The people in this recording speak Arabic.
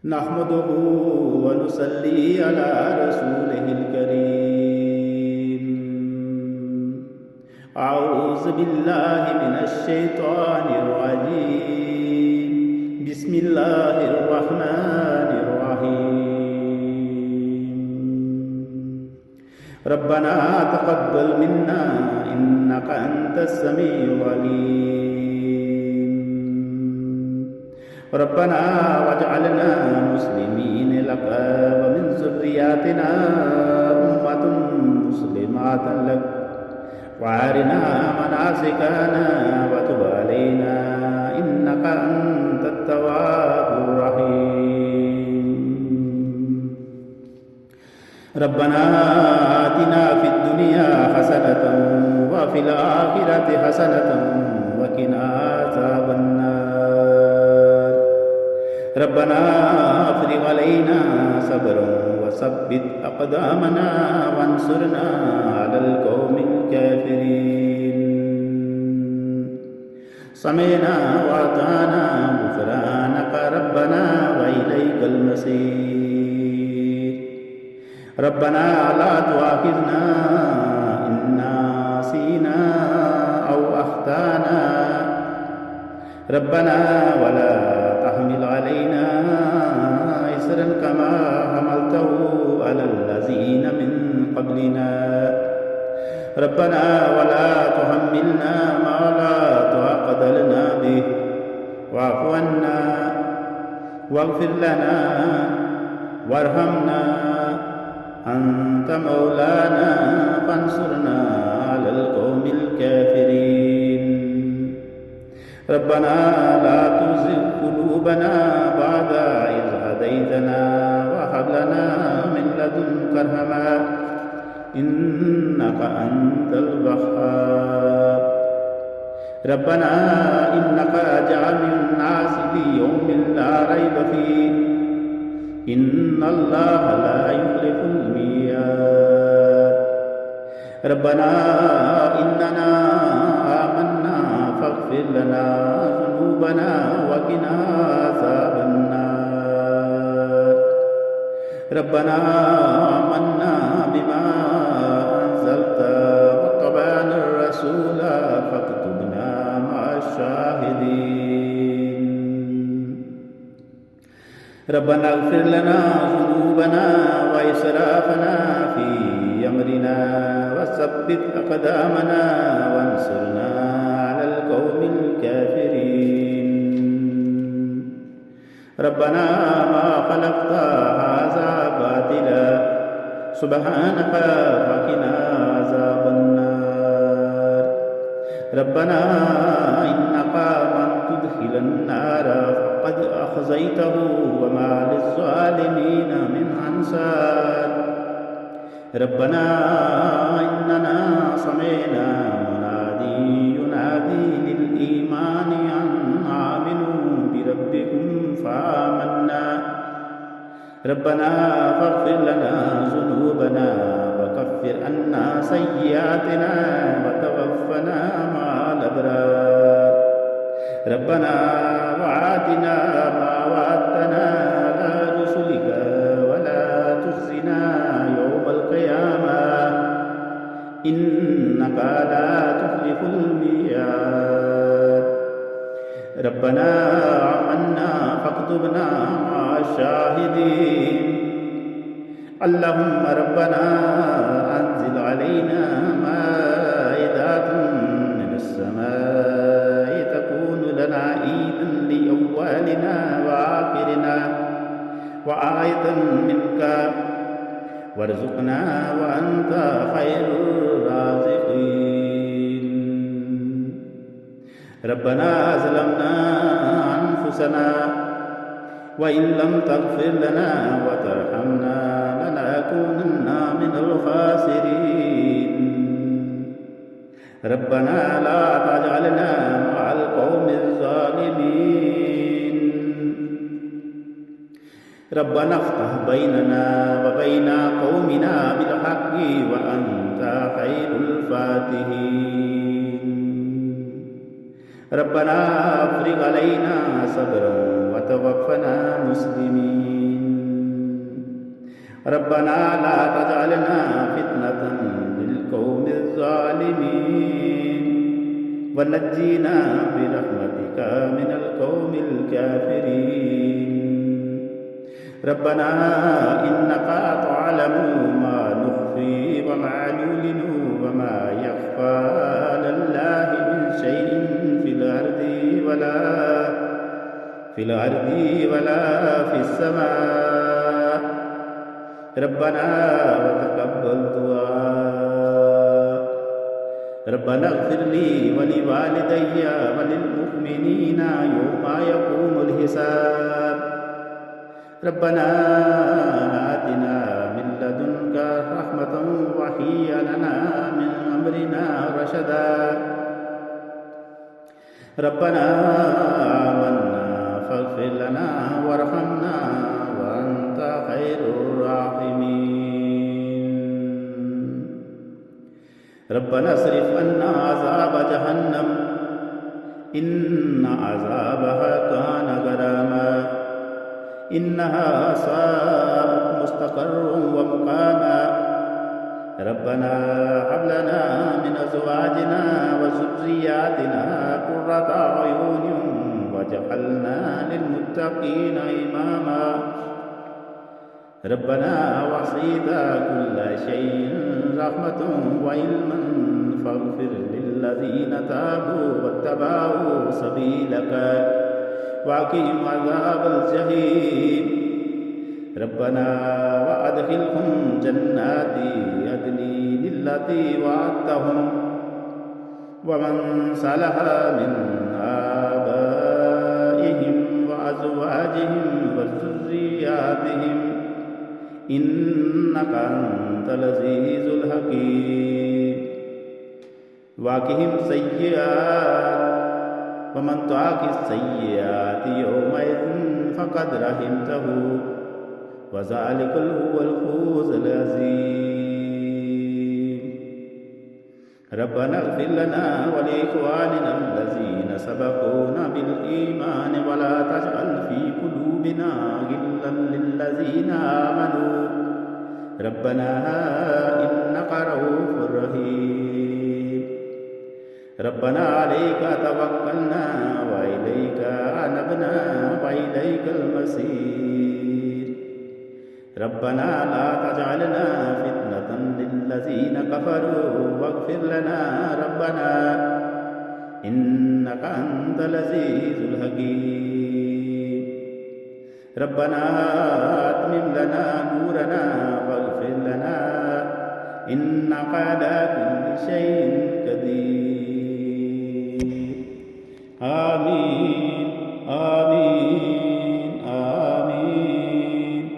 نحمده ونصلي على رسوله الكريم. أعوذ بالله من الشيطان الرجيم. بسم الله الرحمن الرحيم. ربنا تقبل منا إنك أنت السميع العليم. ربنا واجعلنا مسلمين لك ومن ذرياتنا أمة مسلمة لك وأرنا مناسكنا وتب علينا إنك أنت التواب الرحيم. ربنا آتنا في الدنيا حسنة وفي الآخرة حسنة وقنا عذاب النار. ربنا افرغ علينا صبرا وثبت أقدامنا وانصرنا على القوم الكافرين. سمعنا وأطعنا غفرانك ربنا وإليك المصير. ربنا لا تؤاخذنا إن نسينا أو أخطأنا. ربنا ولا تحمل علينا إصرا كما حملته على الذين من قبلنا. ربنا ولا تحملنا ما لا طاقة لنا به واعف عنا واغفر لنا وارحمنا أنت مولانا فانصرنا على القوم الكافرين. ربنا لا تزغ قلوبنا بعد إذ هديتنا وهب لنا من لدنك رحمة إنك أنت الوهاب. ربنا إنك جامع الناس ليوم لا ريب فيه إن الله لا يخلف الميعاد. ربنا إننا آمنا فاغفر لنا ذنوبنا وقنا عذاب النار. ربنا آمنا بما أنزلت واتبعنا الرسول فاكتبنا مع الشاهدين. ربنا اغفر لنا ذنوبنا وإسرافنا في أمرنا وثبت أقدامنا وانصرنا على القوم الكافرين. ربنا ما خلقت هذا باطلا سبحانك فقنا عذاب النار. ربنا إنك من تدخل النار فقد أخزيته وما للظالمين من أنصار. ربنا إننا سمعنا منادي ينادي للإيمان أن آمنوا بربكم فآمنا. ربنا فاغفر لنا ذنوبنا وكفر عنا سيئاتنا وتوفنا مع الأبرار. ربنا وآتنا ما وعدتنا على رسلك ولا تخزنا يوم القيامة إنك لا تخلف الميعاد. ربنا آمنا فاكتبنا مع الشاهدين. اللهم ربنا أنزل علينا مائدة من السماء تكون لنا عيدا لأولنا وآخرنا وآية منك وارزقنا وأنت خير الرازقين. ربنا ظلمنا أنفسنا وإن لم تغفر لنا وترحمنا لنكونن من الخاسرين. ربنا لا تجعلنا مع القوم الظالمين. ربنا افتح بيننا وبين قومنا بالحق وأنت خير الفاتحين. ربنا افرغ علينا صبرا وتوفنا مسلمين. ربنا لا تجعلنا فتنة للقوم الظالمين ونجينا برحمتك من القوم الكافرين. ربنا إنك تعلم ما نخفي وما نعلن وما يخفى على الله من شيء في الأرض ولا في السماء. ربنا وتقبل دعاء. ربنا اغفر لي ولوالدي وللمؤمنين يوم يقوم الحساب. ربنا آتنا من لدنك رحمة وهيئ لنا من أمرنا رشدا. ربنا آمنا فاغفر لنا وارحمنا وأنت خير الراحمين. ربنا اصرف عنا عذاب جهنم إن عذابها كان غراما إنها ساءت مستقرا ومقاما. ربنا هب لنا من أزواجنا وذرياتنا قرة أعين واجعلنا للمتقين إماما. ربنا وسعت كل شيء رحمة وعلما فاغفر للذين تابوا واتبعوا سبيلك وأقم عذاب الجحيم. ربنا وأدخلهم جنات عدن التي وعدتهم ومن صلح من آبائهم وأزواجهم وذرياتهم إنك أنت العزيز الحكيم. وقهم سيئات ومن تعق السيئات يومئذ فقد رحمته وذلك هو الفوز العظيم. ربنا اغفر لنا ولإخواننا الذين سبقونا بالإيمان ولا تجعل في قلوبنا غلا للذين آمنوا ربنا إنك رؤوف رحيم. ربنا عليك توكلنا وإليك أنبنا وإليك المصير. ربنا لا تجعلنا فتنة للذين كفروا واغفر لنا ربنا إنك أنت العزيز الحكيم. ربنا أتمم لنا نورنا واغفر لنا إنك على كل شيء